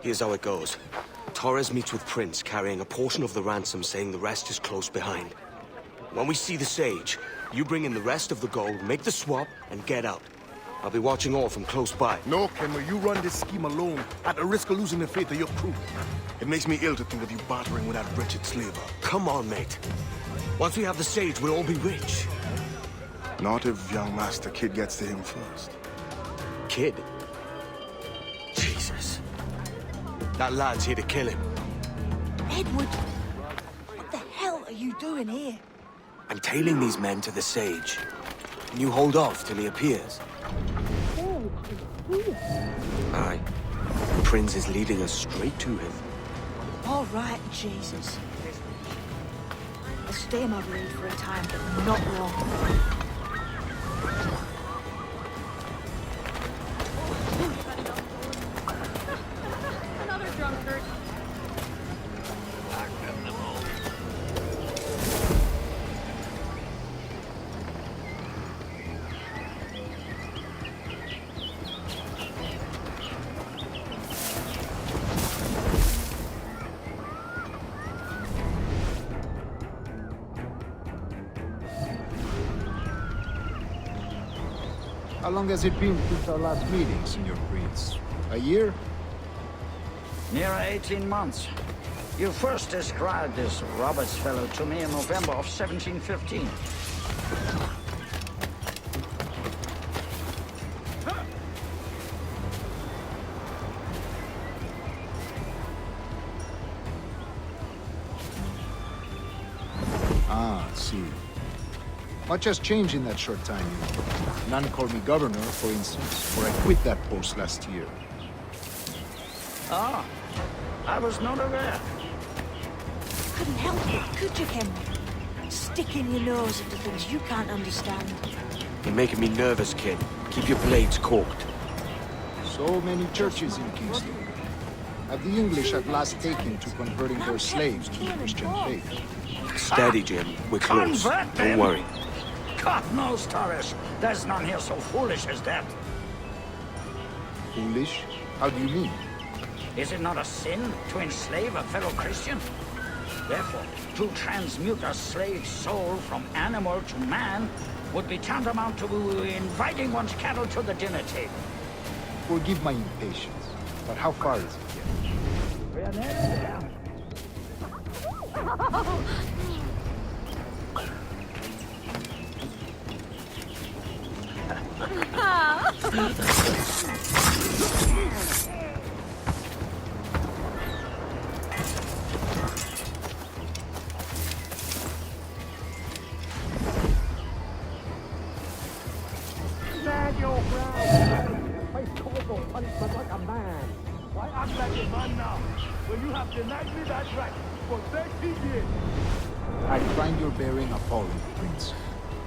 Here's how it goes. Torres meets with Prince, carrying a portion of the ransom, saying the rest is close behind. When we see the Sage, you bring in the rest of the gold, make the swap, and get out. I'll be watching all from close by. No, Kenway, you run this scheme alone, at the risk of losing the faith of your crew. It makes me ill to think of you bartering with that wretched slaver. Come on, mate. Once we have the Sage, we'll all be rich. Not if young Master Kid gets to him first. Kid? Jesus. That lad's here to kill him. Edward, what the hell are you doing here? I'm tailing these men to the Sage. Can you hold off till he appears? Aye. Prince is leading us straight to him. All right, Jesus. I'll stay my blade for a time, but not long. Another drunkard. How long has it been since our last meeting, Senior Prince? A year? Near 18 months. You first described this Roberts fellow to me in November of 1715. Ah, I see. Much has changed in that short time, you know. None called me governor, for instance, for I quit that post last year. Ah, I was not aware. Couldn't help it, could you, Kenway? Sticking your nose into things you can't understand. You're making me nervous, kid. Keep your blades corked. So many churches in Kingston. Have the English at last taken to converting their slaves to the Christian faith? Steady, Jim. We're close. Convert Don't them? worry. God knows, Torres, there's none here so foolish as that. Foolish? How do you mean? Is it not a sin to enslave a fellow Christian? Therefore, to transmute a slave's soul from animal to man would be tantamount to inviting one's cattle to the dinner table. Forgive my impatience, but how far is it yet? We're nearly there. Stand your ground. Face corporal punishment like a man. Why act like a man now, when you have denied me that right for 30 years? I find your bearing appalling, Prince.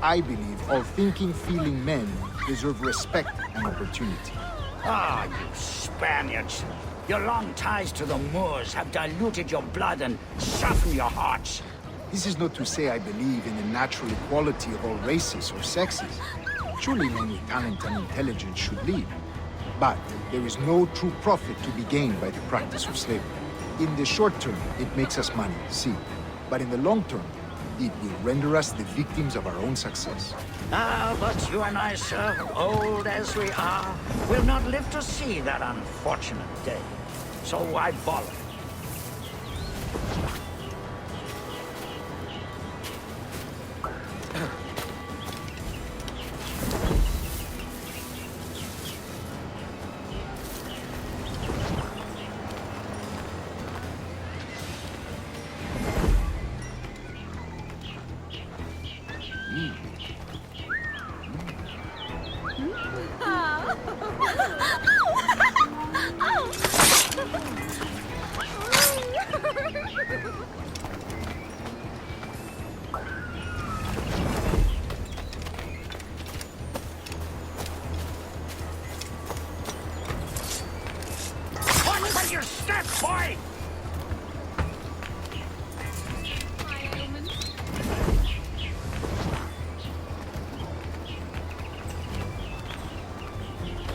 I believe all thinking, feeling men deserve respect and opportunity. Ah, you Spaniards. Your long ties to the Moors have diluted your blood and softened your hearts. This is not to say I believe in the natural equality of all races or sexes. Surely men with talent and intelligence should lead. But there is no true profit to be gained by the practice of slavery. In the short term, it makes us money, see. But in the long term, it will render us the victims of our own success. Ah, but you and I, sir, old as we are, will not live to see that unfortunate day. So I follow. Watch your step, boy!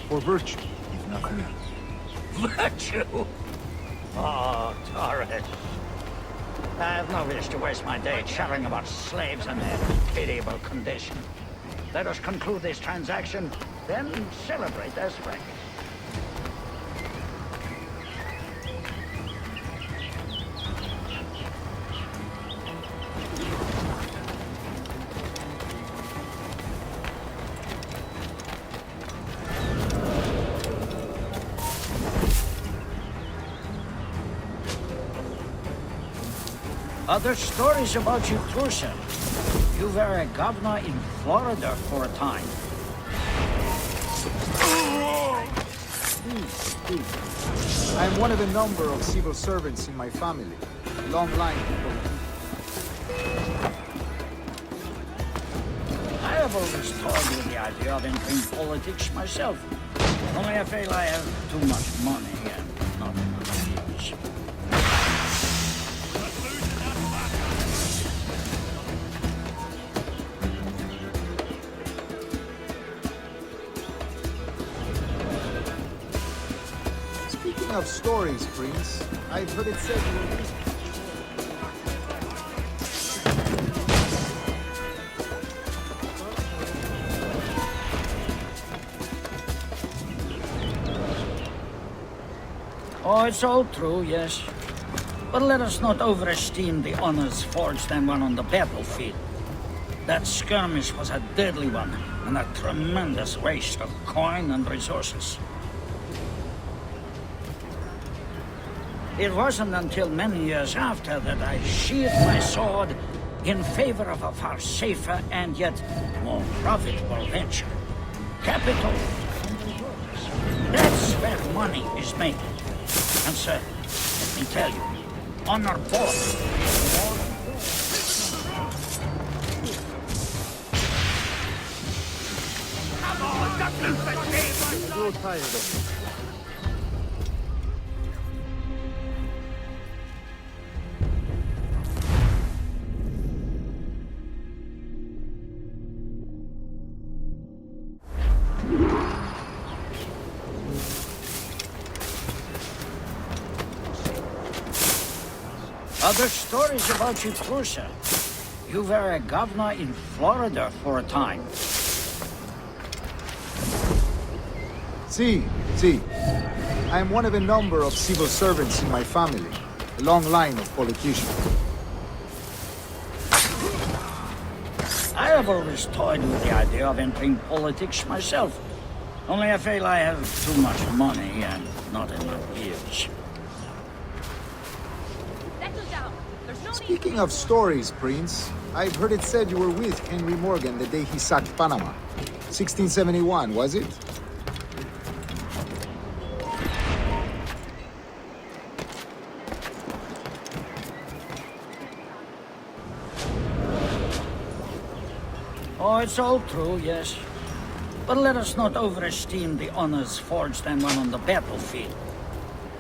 For virtue, if nothing else. Virtue? Oh, Torres. I have no wish to waste my day chatting about slaves and their pitiable condition. Let us conclude this transaction, then celebrate as friends. Other stories about you, Trusa. You were a governor in Florida for a time. I am one of a number of civil servants in my family. A long line of I have always toyed with the idea of entering politics myself. Only I feel I have too much money and not enough views. Speaking of stories, Prince, I've heard it said you were... Oh, it's all true, yes. But let us not overesteem the honors forged and won on the battlefield. That skirmish was a deadly one, and a tremendous waste of coin and resources. It wasn't until many years after that I sheathed my sword in favor of a far safer and yet more profitable venture. Capital. That's where money is made. And sir, let me tell you, on our board. Come on, don't lose the game! You're tired of me. Other stories about you, Trusa. You were a governor in Florida for a time. See. I am one of a number of civil servants in my family. A long line of politicians. I have always toyed with the idea of entering politics myself. Only I feel I have too much money and not enough views. Speaking of stories, Prince, I've heard it said you were with Henry Morgan the day he sacked Panama. 1671, was it? Oh, it's all true, yes. But let us not overesteem the honors forged and won on the battlefield.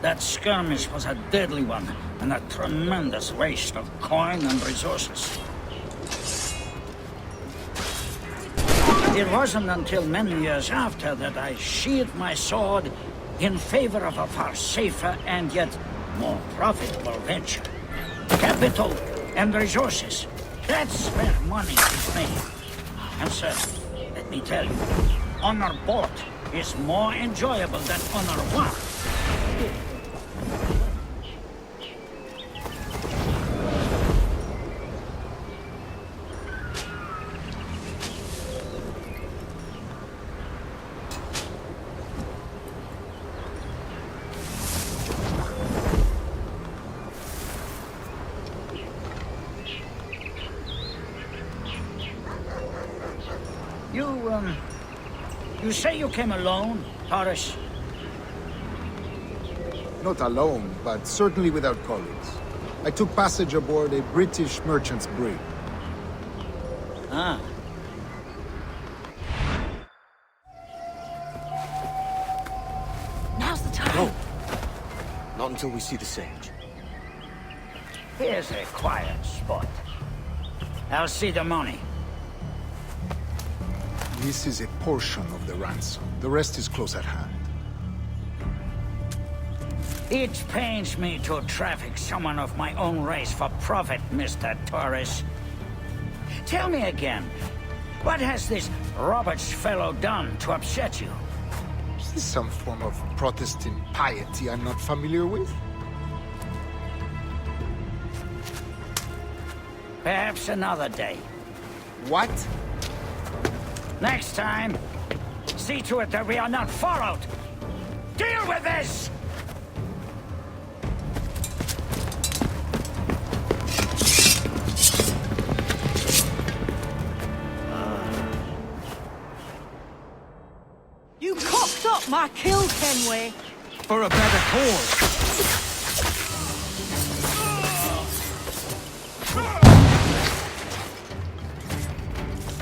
That skirmish was a deadly one, and a tremendous waste of coin and resources. It wasn't until many years after that I sheathed my sword in favor of a far safer and yet more profitable venture. Capital and resources. That's where money is made. And sir, let me tell you, honor bought is more enjoyable than honor won. You say you came alone, Torres? Not alone, but certainly without colleagues. I took passage aboard a British merchant's brig. Ah. Now's the time. No. Not until we see the sage. Here's a quiet spot. I'll see the money. This is a portion of the ransom. The rest is close at hand. It pains me to traffic someone of my own race for profit, Mr. Torres. Tell me again, what has this Roberts fellow done to upset you? Is this some form of Protestant piety I'm not familiar with? Perhaps another day. What? Next time, see to it that we are not followed. Deal with this! You cocked up my kill, Kenway. For a better cause.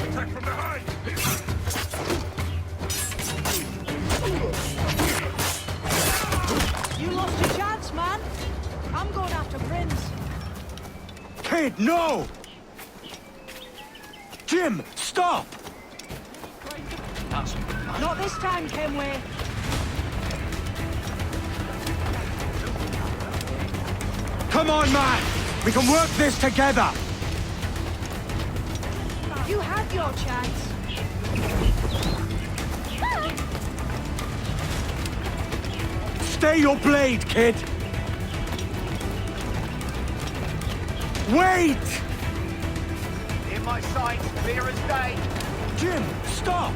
Attack from behind! You lost your chance, man. I'm going after Prince. Kid, no! Jim, stop! Not this time, Kenway. Come on, man! We can work this together! You had your chance. Stay your blade, kid! Wait! In my sight, clear as day. Jim, stop!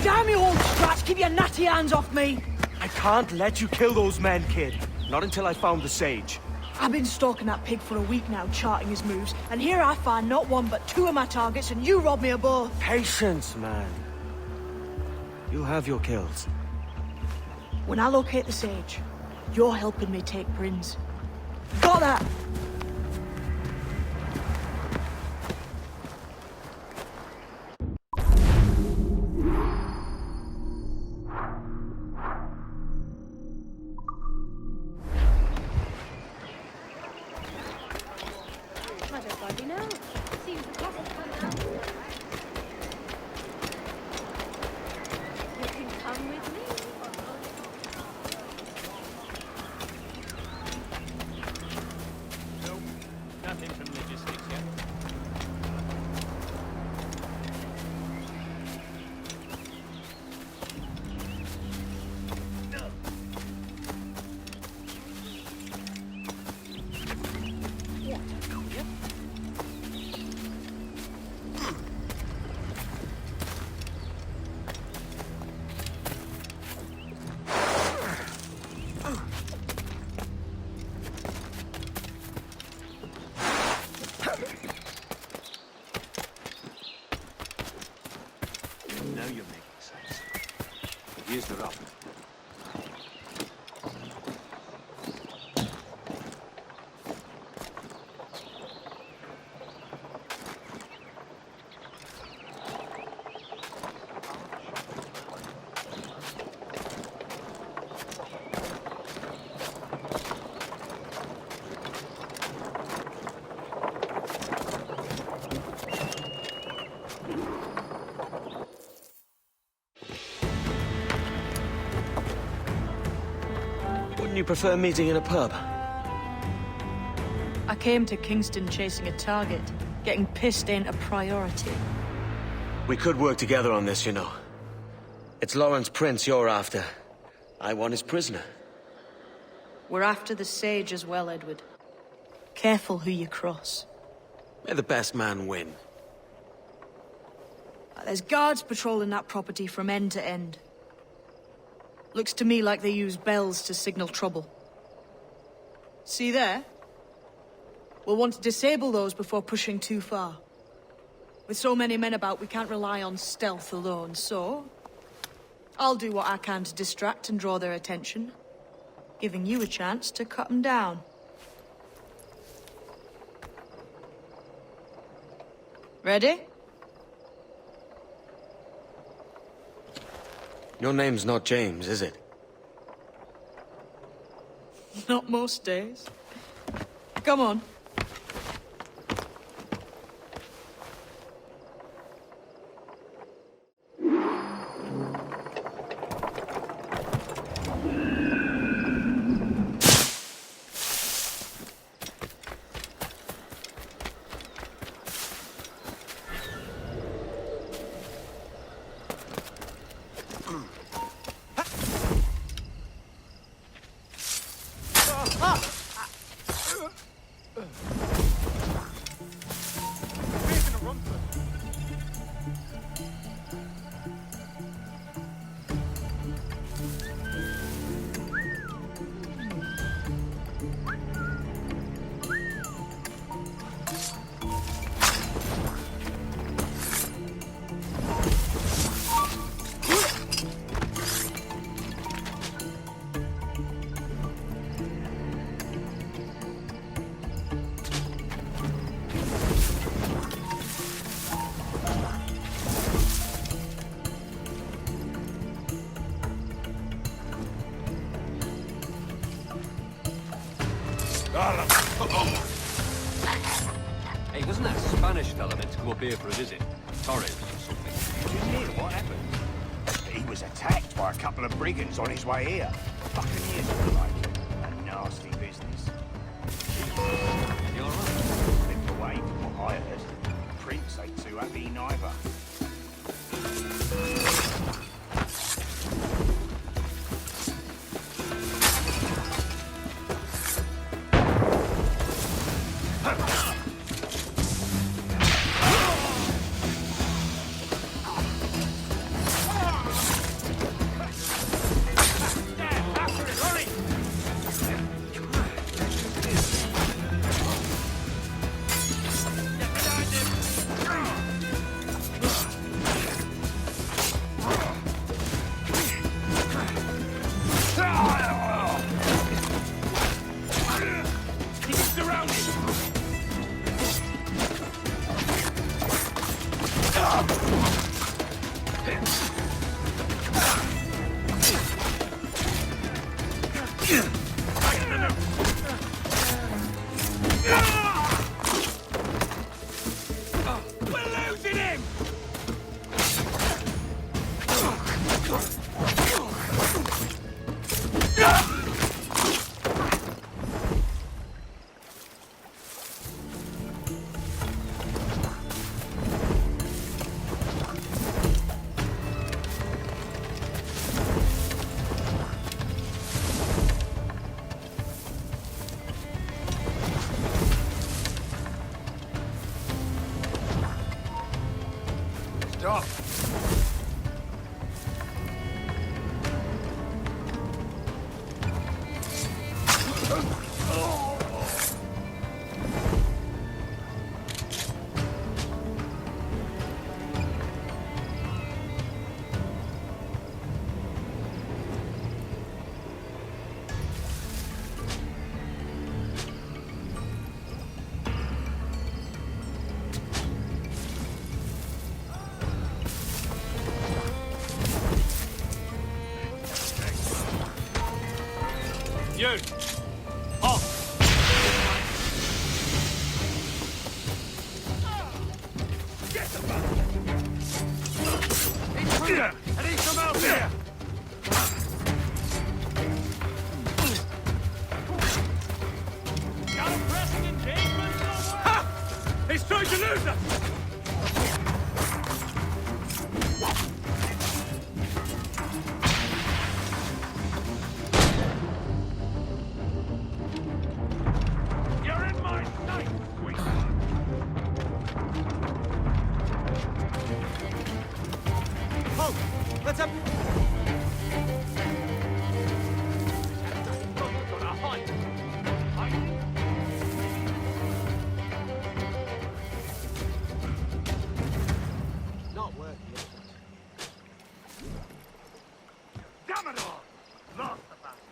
Damn you old strats, keep your natty hands off me! I can't let you kill those men, kid. Not until I found the sage. I've been stalking that pig for a week now, charting his moves, and here I find not one but two of my targets, and you robbed me of both. Patience, man. You have your kills. When I locate the sage, you're helping me take Prince. Got that? I don't bloody know. Seems the cost has come out. You can come with me. Nothing from logistics yet. Now you're making sense. Here's the rub. Wouldn't you prefer meeting in a pub? I came to Kingston chasing a target. Getting pissed ain't a priority. We could work together on this, you know. It's Lawrence Prince you're after. I want his prisoner. We're after the sage as well, Edward. Careful who you cross. May the best man win. There's guards patrolling that property from end to end. Looks to me like they use bells to signal trouble. See there? We'll want to disable those before pushing too far. With so many men about, we can't rely on stealth alone, so... I'll do what I can to distract and draw their attention, giving you a chance to cut them down. Ready? Your name's not James, is it? Not most days. Come on. Hey, wasn't that Spanish fella meant to come up here for a visit? Torres or something? Didn't hear what happened. He was attacked by a couple of brigands on his way here. Buccaneers were like a nasty business. You alright? Slipped away from what I heard. Prince ain't too happy neither. Stop! You! Off! Get the bastard! He's here! And he's from out there! Got a pressing engagement somewhere? Ha! He's trying to lose us! You're in my sight, sweetheart! Oh, let's have... On a hike! Not worth it. Damn it all! Lost the bastard!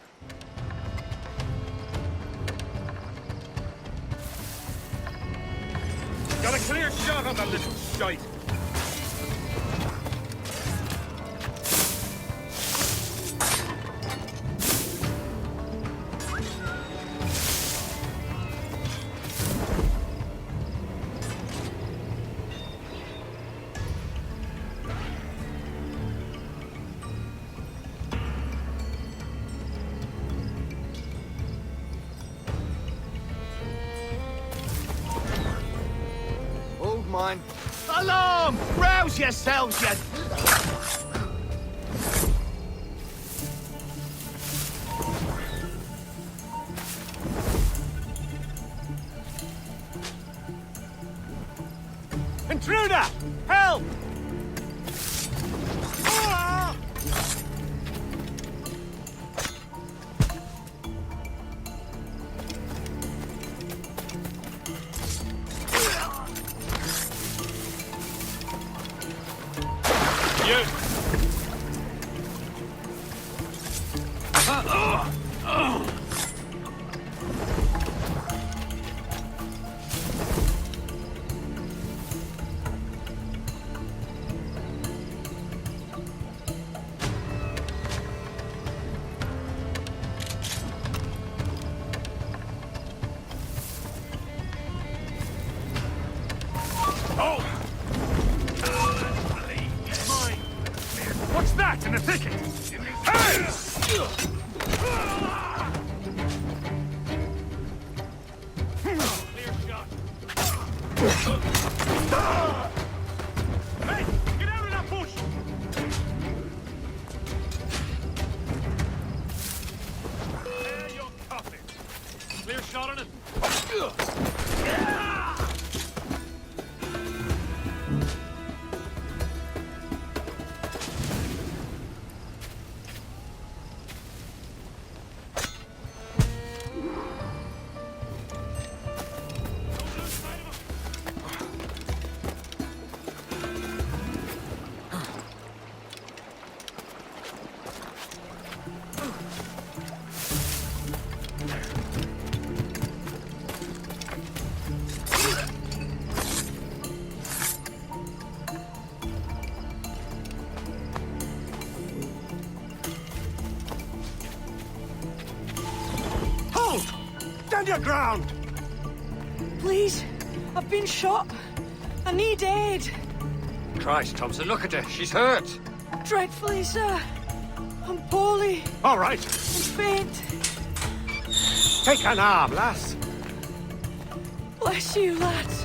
Got a clear shot on that little shite! Hold mine. Alarm! Rouse yourselves, you... intruder! Help! What's that in the thicket? Hey! Clear shot. Hey! Get out of that bush! There you're coffin. Clear shot on it. Stand your ground! Please, I've been shot. I need aid. Christ, Thompson, look at her. She's hurt. Dreadfully, sir. I'm poorly. All right. I'm faint. Take an arm, lass. Bless you, lads.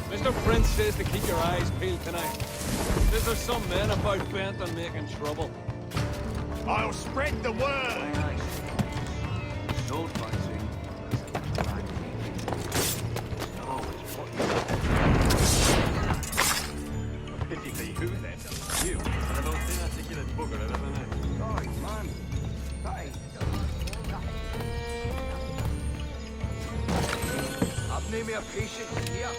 Mr. Prince says to keep your eyes peeled tonight. Says there's some men about bent on making trouble. I'll spread the word! Don't fancy. A pity for you then. You. I don't think that's a good bugger I've ever met. Sorry, man. Sorry. I've named me a patient here.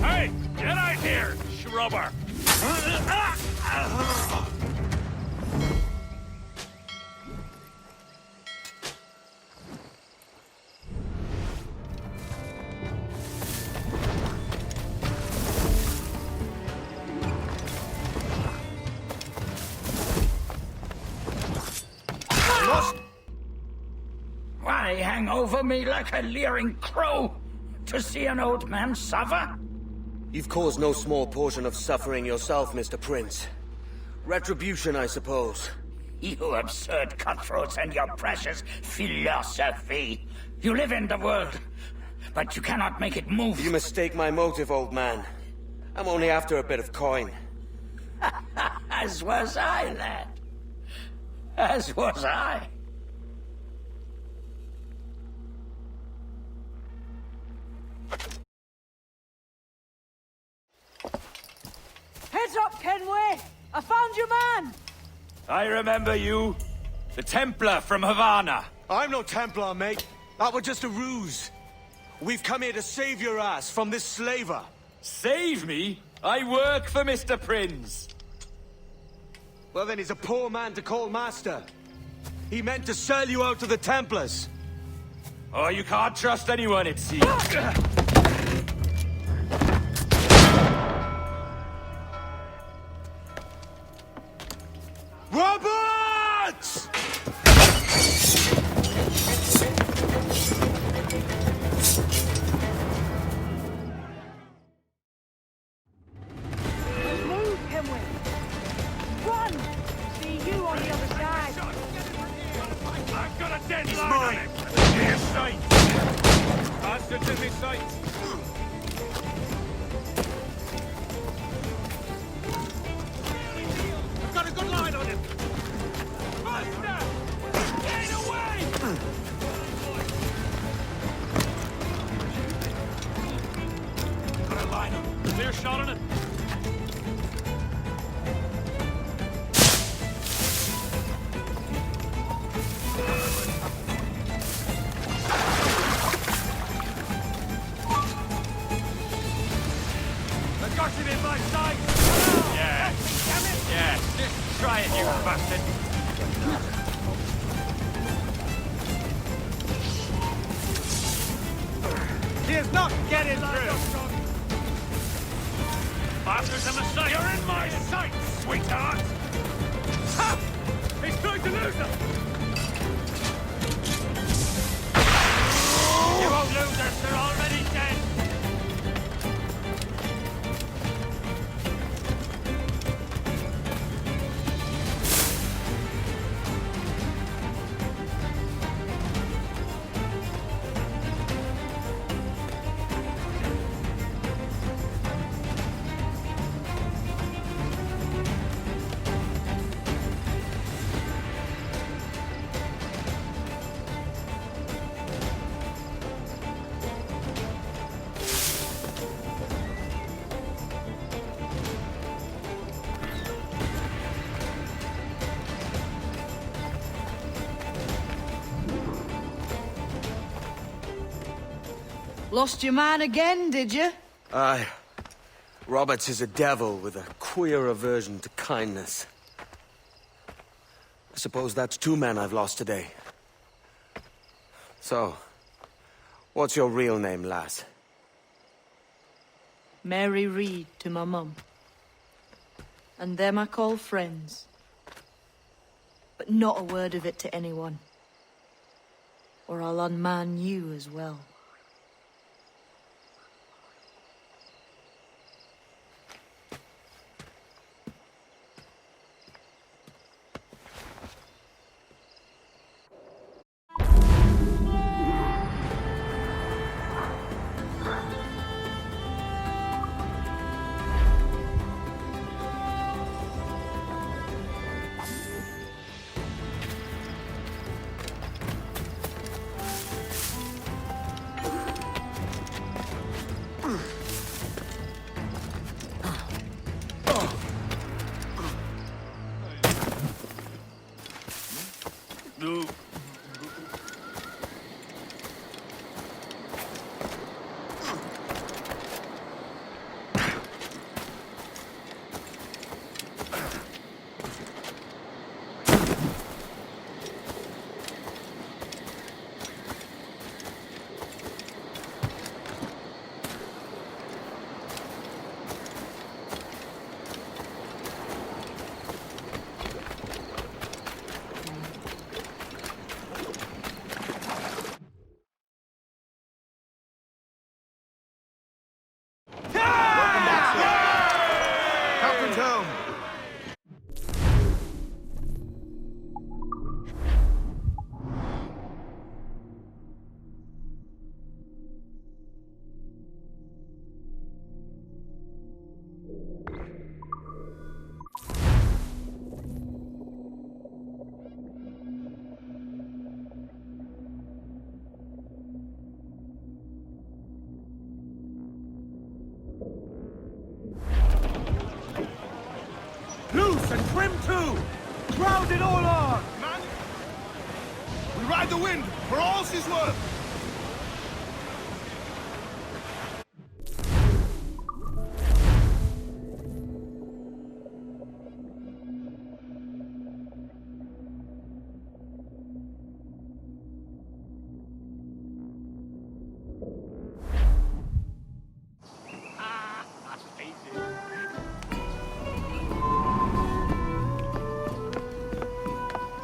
Hey! Get out here, shrubber! Why hang over me like a leering crow? To see an old man suffer? You've caused no small portion of suffering yourself, Mr. Prince. Retribution, I suppose. You absurd cutthroats and your precious philosophy. You live in the world, but you cannot make it move. You mistake my motive, old man. I'm only after a bit of coin. As was I, lad. As was I. I found your man! I remember you. The Templar from Havana. I'm no Templar, mate. That was just a ruse. We've come here to save your ass from this slaver. Save me? I work for Mr. Prince. Well, then he's a poor man to call master. He meant to sell you out to the Templars. Oh, you can't trust anyone, it seems. Roberts! Move, Kenway! Run! See you on the other side! I've got a deadline on him! Near sight! Faster to me sight! I've got a good line on him! Faster! Get away! Got a line on him. Clear shot on it. I got him in my sight! Yeah. Yeah, just try it, you bastard! He is not getting through! Bastards in the sight! You're in my sight, sweetheart! Ha! He's going to lose them! You won't lose us, they're already dead! Lost your man again, did you? Aye. Roberts is a devil with a queer aversion to kindness. I suppose that's 2 men I've lost today. So, what's your real name, lass? Mary Reed to my mum. And them I call friends. But not a word of it to anyone. Or I'll unman you as well. How's it all on? Man, we ride the wind for all she's worth.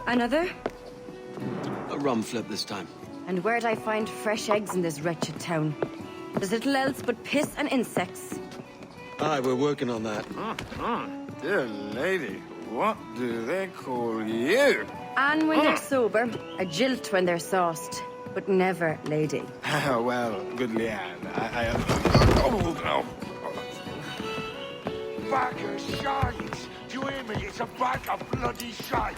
Another? A rum flip this time. And where'd I find fresh eggs in this wretched town? There's little else but piss and insects. Aye, we're working on that. Dear lady, what do they call you? And when they're sober, a jilt when they're sauced, but never lady. Well, good lad. Bag of shite! Do you hear me? It's a bag of bloody shite!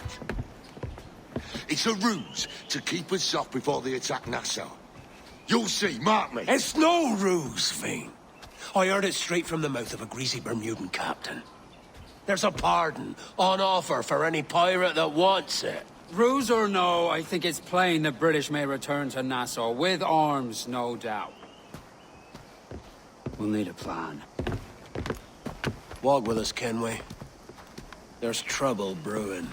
It's a ruse to keep us soft before they attack Nassau. You'll see, mark me. It's no ruse, Fiend. I heard it straight from the mouth of a greasy Bermudan captain. There's a pardon on offer for any pirate that wants it. Ruse or no, I think it's plain the British may return to Nassau, with arms, no doubt. We'll need a plan. Walk with us, Kenway. There's trouble brewing.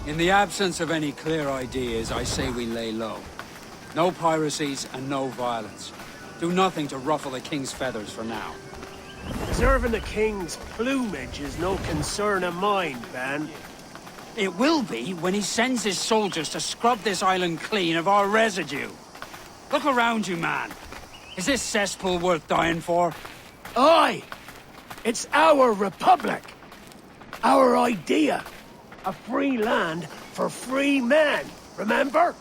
In the absence of any clear ideas, I say we lay low. No piracies and no violence. Do nothing to ruffle the king's feathers for now. Preserving the king's plumage is no concern of mine, Ben. It will be when he sends his soldiers to scrub this island clean of our residue. Look around you, man. Is this cesspool worth dying for? Aye! It's our republic! Our idea! A free land for free men, remember?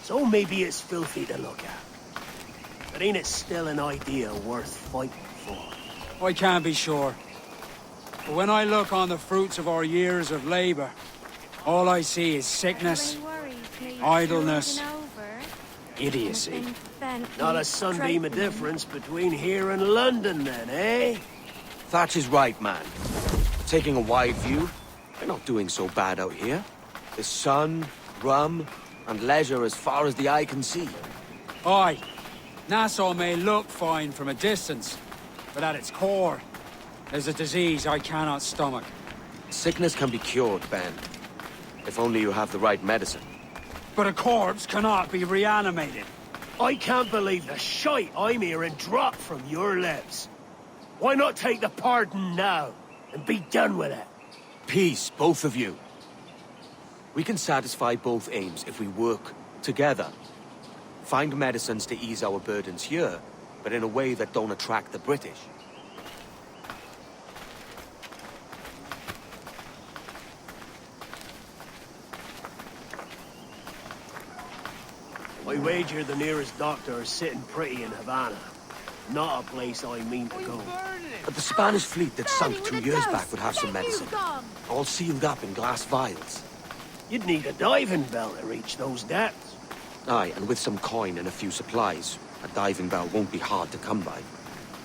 So maybe it's filthy to look at. But ain't it still an idea worth fighting for? I can't be sure. But when I look on the fruits of our years of labor, all I see is sickness, idleness, idiocy. Not a sunbeam of difference between here and London, then, eh? Thatch is right, man. Taking a wide view, we're not doing so bad out here. There's sun, rum, and leisure as far as the eye can see. Aye, Nassau may look fine from a distance, but at its core, there's a disease I cannot stomach. Sickness can be cured, Ben. If only you have the right medicine. But a corpse cannot be reanimated. I can't believe the shite I'm hearing drop from your lips. Why not take the pardon now, and be done with it? Peace, both of you. We can satisfy both aims if we work together. Find medicines to ease our burdens here, but in a way that don't attract the British. I wager the nearest doctor is sitting pretty in Havana. Not a place I mean to go. But the Spanish fleet that sunk 2 years back would have some medicine. All sealed up in glass vials. You'd need a diving bell to reach those depths. Aye, and with some coin and a few supplies, a diving bell won't be hard to come by.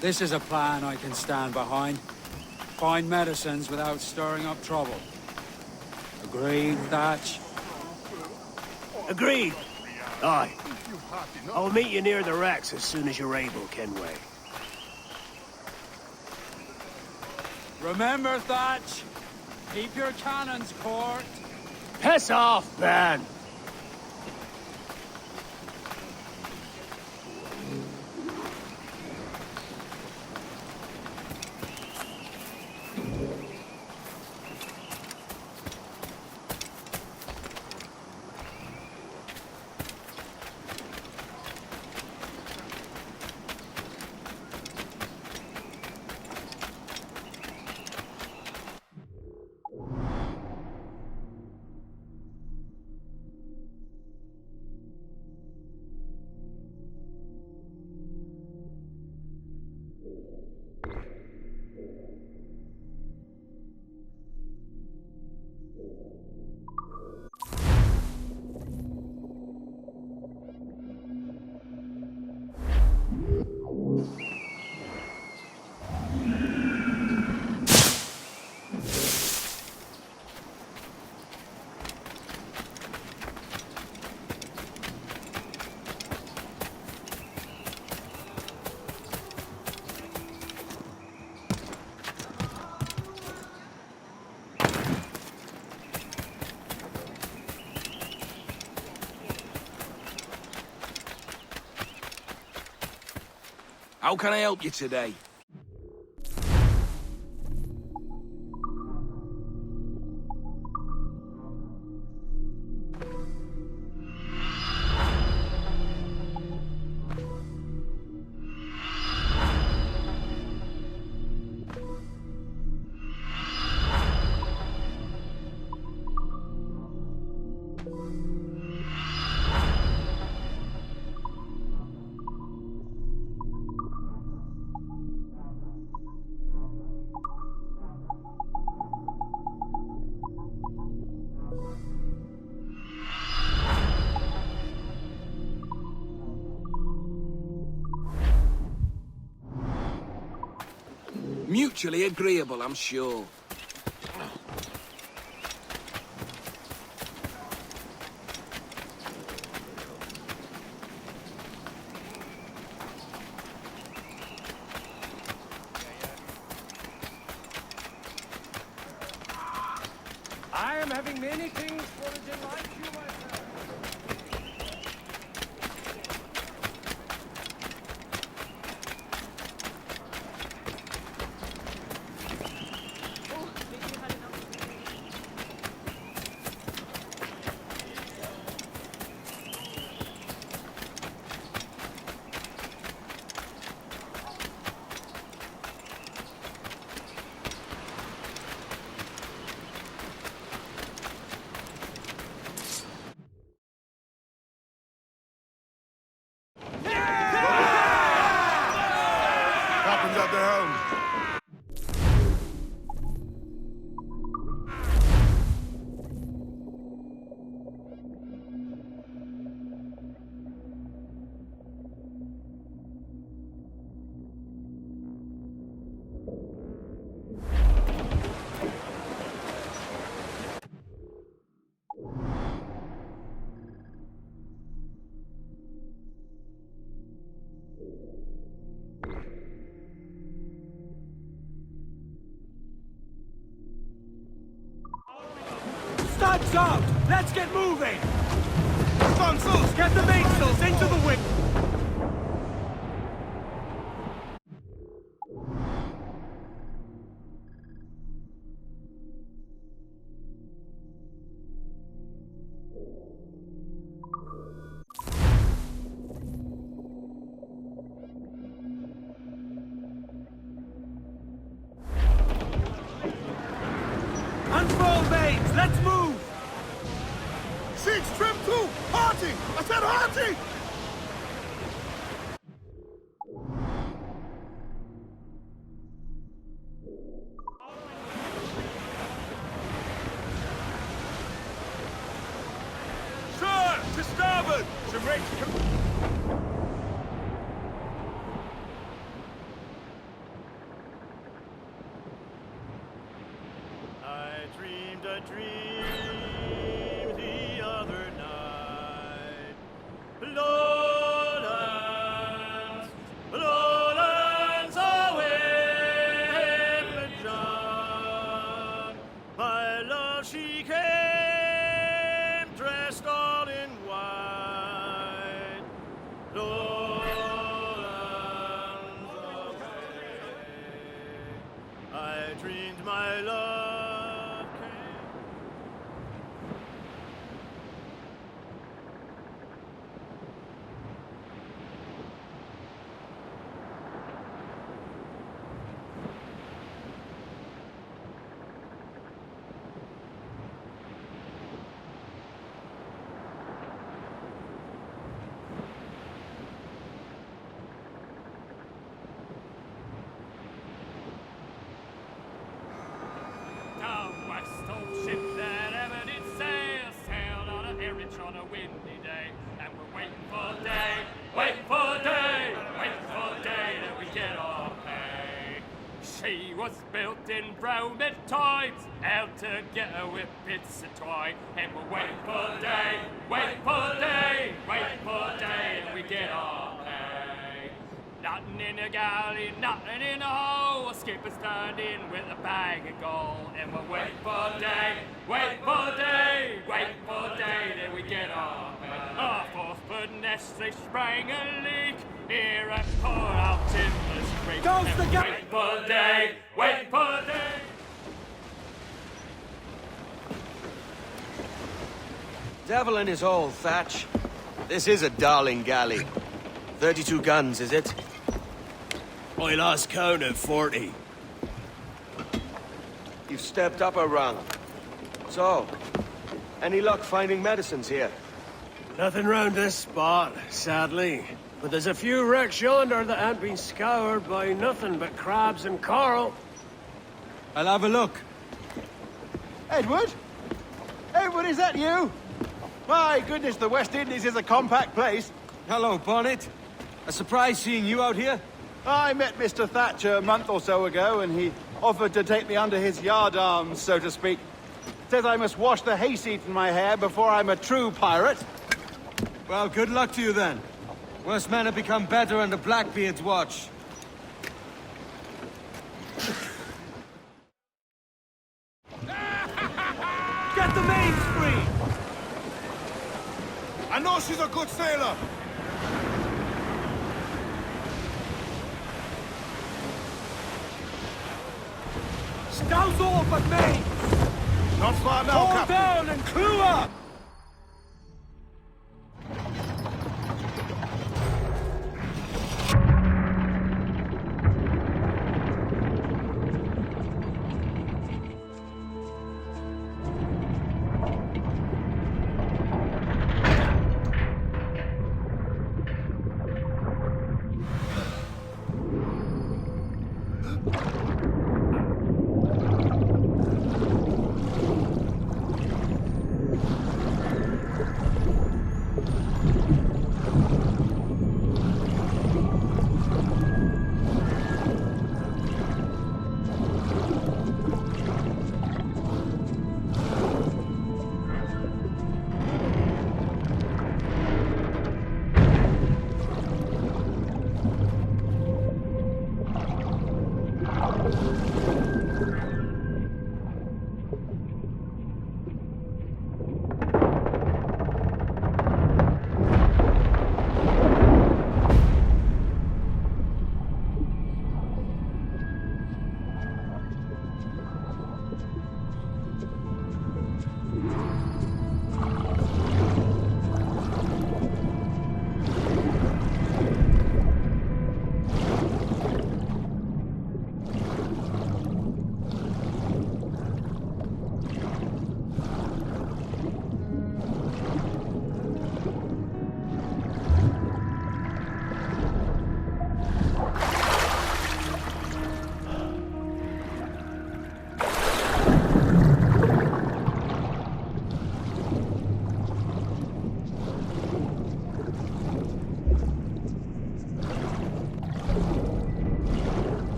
This is a plan I can stand behind. Find medicines without stirring up trouble. Agreed, Thatch? Agreed. Aye. I'll meet you near the wrecks as soon as you're able, Kenway. Remember, Thatch, keep your cannons court. Piss off, Ben! How can I help you today? Mutually agreeable, I'm sure. I am having many things for to delight you, my friend. Captain's at the helm. Studs out! Let's get moving! Consuls, get the mainsails into the wind! Unfurl mains! Let's move! Six, trim two! Hearty! I said hearty! Sir, to starboard! To reach I dreamed a dream the other night. Lowlands, lowlands away in the John. My love, she came dressed all in white. Lowlands away. I dreamed my love. Down west, old ship that ever did sail, sailed on a herring on a windy day, and we're waiting for day, waiting for day, waiting for day that we get our pay. She was built in brown mid times, out together with bits of twine, and we're waiting for day, waiting for day, waiting for day that we get our pay. Nothing in the galley, nothing in the hole. A skipper's turned in with a bag of gold, and we're waiting for day, waiting for day, waiting for day that we get our pay. Our forth-bird nest, they sprang a leak. Here and pour out timbers creek. Goes the gun! Wait for day, wait for day. Devil in his hole, Thatch. This is a darling galley. 32 guns, is it? I lost count at 40. You've stepped up a rung. So, any luck finding medicines here? Nothing round this spot, sadly. But there's a few wrecks yonder that ain't been scoured by nothing but crabs and coral. I'll have a look. Edward? Edward, is that you? My goodness, the West Indies is a compact place. Hello, Bonnet. A surprise seeing you out here. I met Mr. Thatcher a month or so ago, and he offered to take me under his yardarms, so to speak. Says I must wash the hayseed in my hair before I'm a true pirate. Well, good luck to you then. Worst men have become better under Blackbeard's watch. Get the mains free! I know she's a good sailor. Scows off at mains! Not far now, Hold Captain. down and clew up!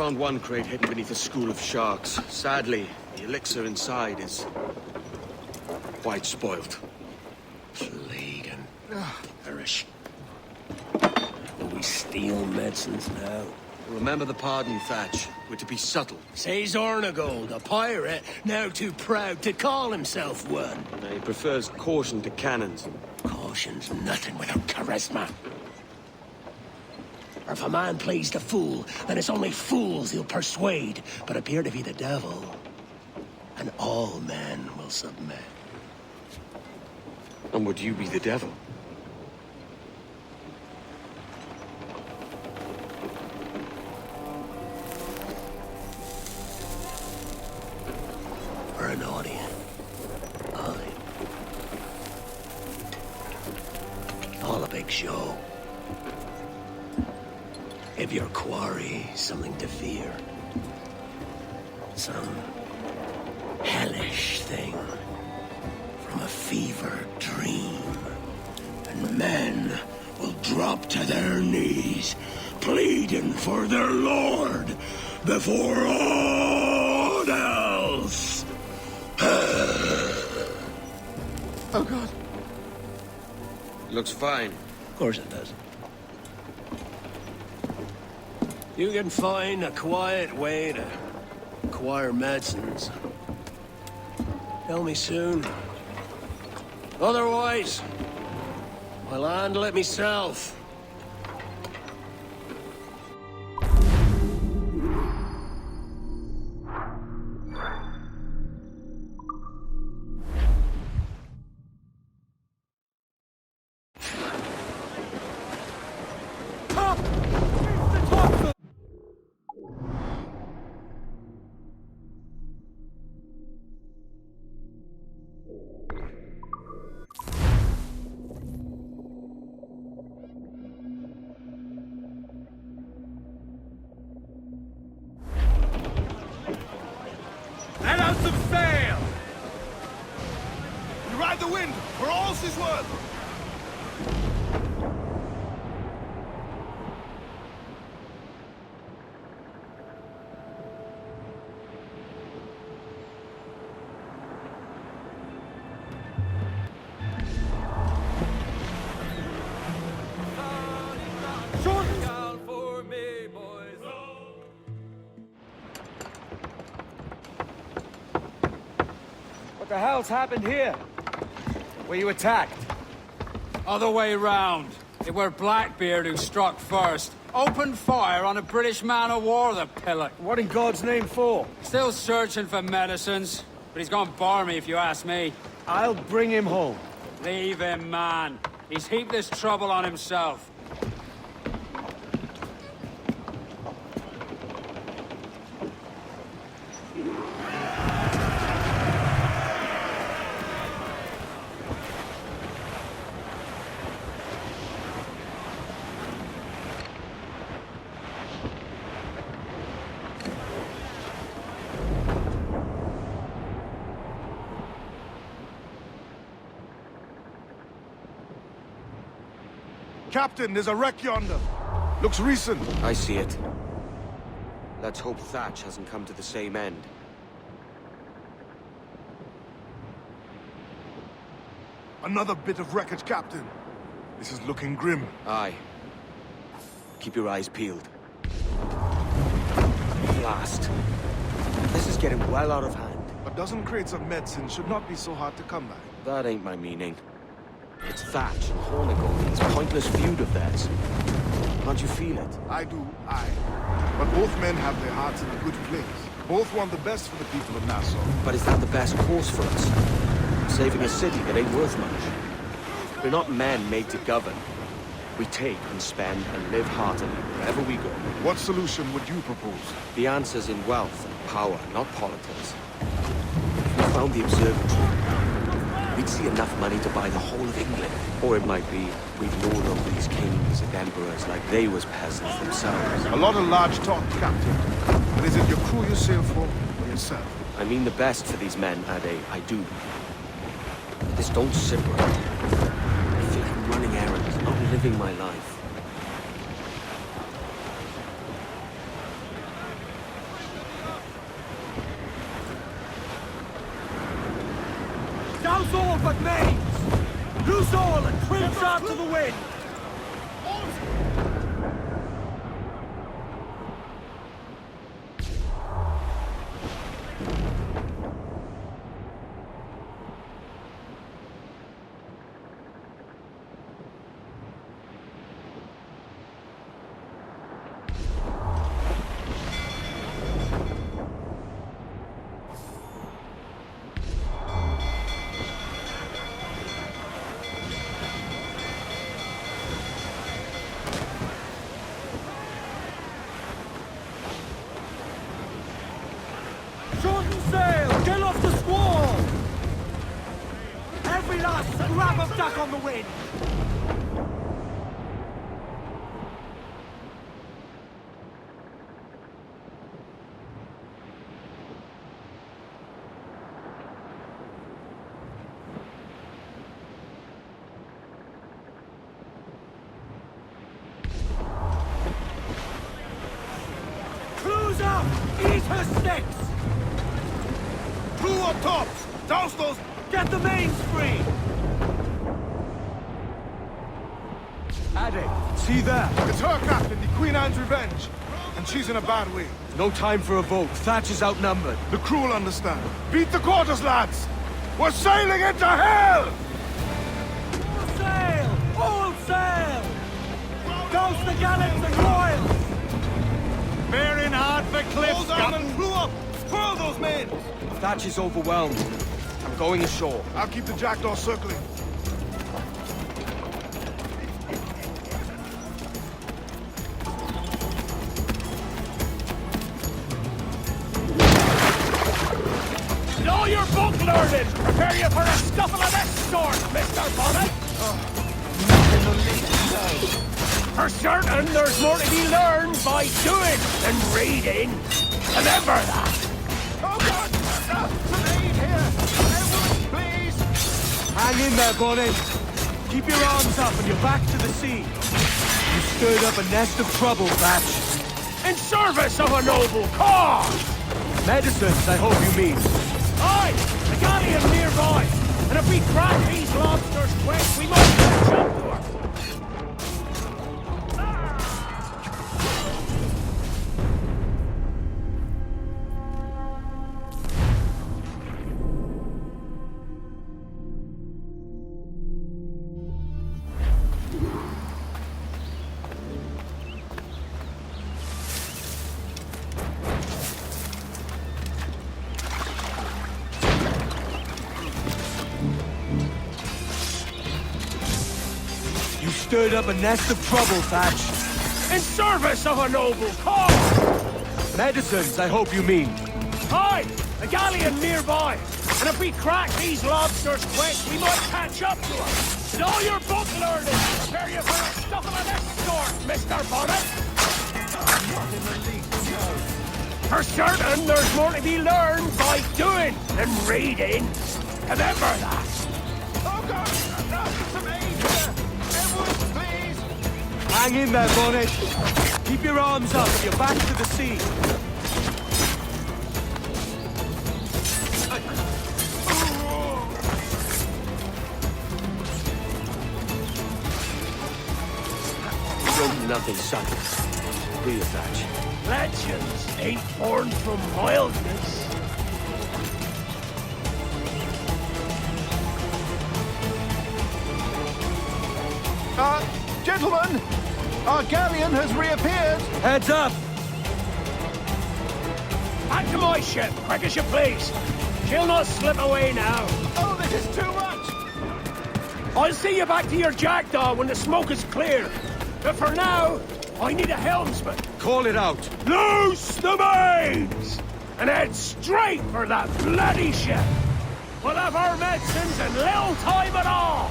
found one crate hidden beneath a school of sharks. Sadly, the elixir inside is quite spoilt. Plague and perish. Will we steal medicines now? Remember the pardon, Thatch. We're to be subtle. Says Ornagold, a pirate, now too proud to call himself one. He prefers caution to cannons. Caution's nothing without charisma. Or if a man plays the fool, then it's only fools he'll persuade, but appear to be the devil. And all men will submit. And would you be the devil? Or an audience. Aye. All a big show. Give your quarry something to fear. Some hellish thing from a fevered dream. And men will drop to their knees, pleading for their lord before all else. Oh, God. Looks fine. Of course it does. You can find a quiet way to acquire medicines. Tell me soon. Otherwise, I'll handle it myself. Let out some sail! You ride the wind, for all she's worth! What the hell's happened here? Were you attacked? Other way round. It were Blackbeard who struck first. Opened fire on a British man-o'-war, the pillock. What in God's name for? Still searching for medicines, but he's gone barmy if you ask me. I'll bring him home. Leave him, man. He's heaped this trouble on himself. Captain, there's a wreck yonder. Looks recent. I see it. Let's hope Thatch hasn't come to the same end. Another bit of wreckage, Captain. This is looking grim. Aye. Keep your eyes peeled. Blast. This is getting well out of hand. A dozen crates of medicine should not be so hard to come by. That ain't my meaning. It's Thatch and Hornigold, this pointless feud of theirs. Can't you feel it? I do, aye. But both men have their hearts in a good place. Both want the best for the people of Nassau. But is that the best course for us? Saving a city that ain't worth much. We're not men made to govern. We take and spend and live heartily wherever we go. What solution would you propose? The answer's in wealth and power, not politics. If we found the observatory, we'd see enough money to buy the whole of England. Or it might be we'd lord over these kings and emperors like they was peasants themselves. A lot of large talk, Captain. But is it your crew you sail for, or yourself? I mean the best for these men, Ade. I do. But this don't sit right. I feel like I'm running errands, not living my life. Broads out to the wind! Shorten sail! Get off the squall! Every last scrap of duck on the wind! Crew's up! Eat her sticks! Crew up tops! Douse those... Get the mains free! Addy, see there? It's her, Captain, the Queen Anne's Revenge. And she's in a bad way. No time for a vote. Thatch is outnumbered. The crew will understand. Beat the quarters, lads! We're sailing into hell! All sail! All sail! Douse the gallants and royals! Bearing hard for cliffs, Hold on and crew up! Furl those men! Thatch is overwhelmed. I'm going ashore. I'll keep the jackdaw circling. With all your book learning, prepare you for a scuffle of this sort, Mr. Bonnet! For certain, there's more to be learned by doing than reading. Remember that! Oh God! Some aid here! Everyone, please! Hang in there, Bonnet. Keep your arms up and your back to the sea. You stirred up a nest of trouble, Thatch. In service of a noble cause! Medicines, I hope you mean. Aye! The galleon nearby! And if we crack these lobsters quick, we might catch up to her! Stirred up a nest of trouble, Thatch. In service of a noble cause! Medicines, I hope you mean. Aye! The galleon nearby! And if we crack these lobsters quick, we might catch up to her! And all your book learning, prepare you for a scuffle of this sort, Mr. Bonnet! Not in the least, no. For certain, there's more to be learned by doing than reading. Remember that! Oh God! Some aid here! Everyone, please! Hang in there, Bonnet. Keep your arms up and your back to the sea. You don't nothing, son. Do you, Thatch? Legends ain't born from wildness. Gentlemen! Our galleon has reappeared! Heads up! Back to my ship, quick as you please. She'll not slip away now. Oh, this is too much! I'll see you back to your jackdaw when the smoke is clear. But for now, I need a helmsman. Call it out. Loose the mains! And head straight for that bloody ship. We'll have our medicines in little time at all.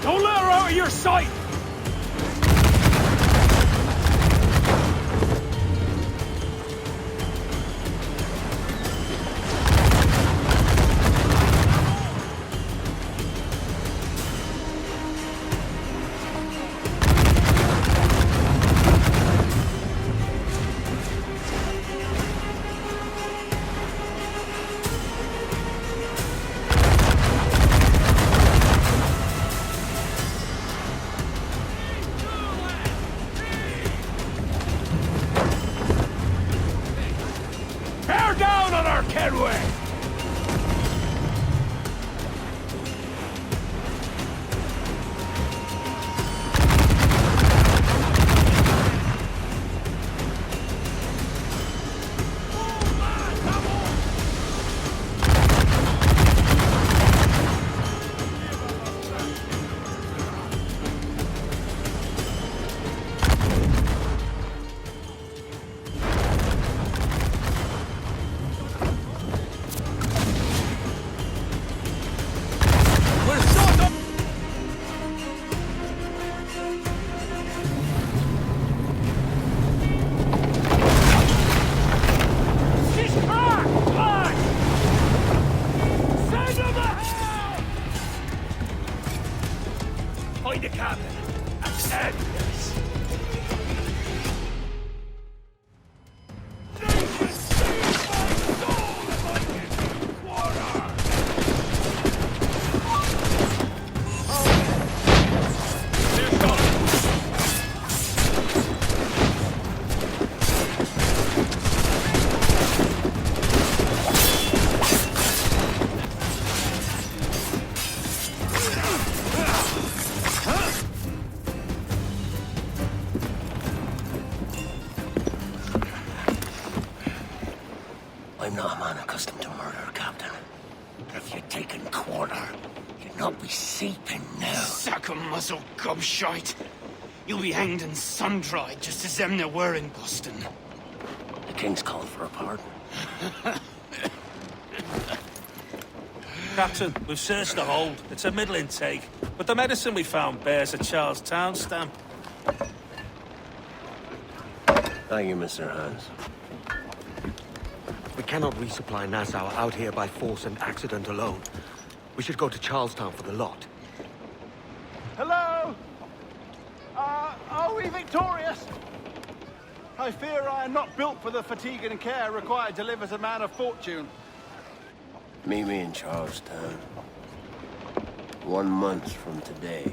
Don't let her out of your sight! Kenway! Find the captain. Attack this. I'm not a man accustomed to murder, Captain. If you're taking quarter, you'd not be seeping now. Sack a muzzle, gobshite. You'll be hanged and sun-dried, just as them there were in Boston. The King's called for a pardon. Captain, we've searched the hold. It's a middling take, but the medicine we found bears a Charlestown stamp. Thank you, Mr. Hans. We cannot resupply Nassau out here by force and accident alone. We should go to Charlestown for the lot. Hello? Are we victorious? I fear I am not built for the fatigue and care required to live as a man of fortune. Meet me in Charlestown. 1 month from today.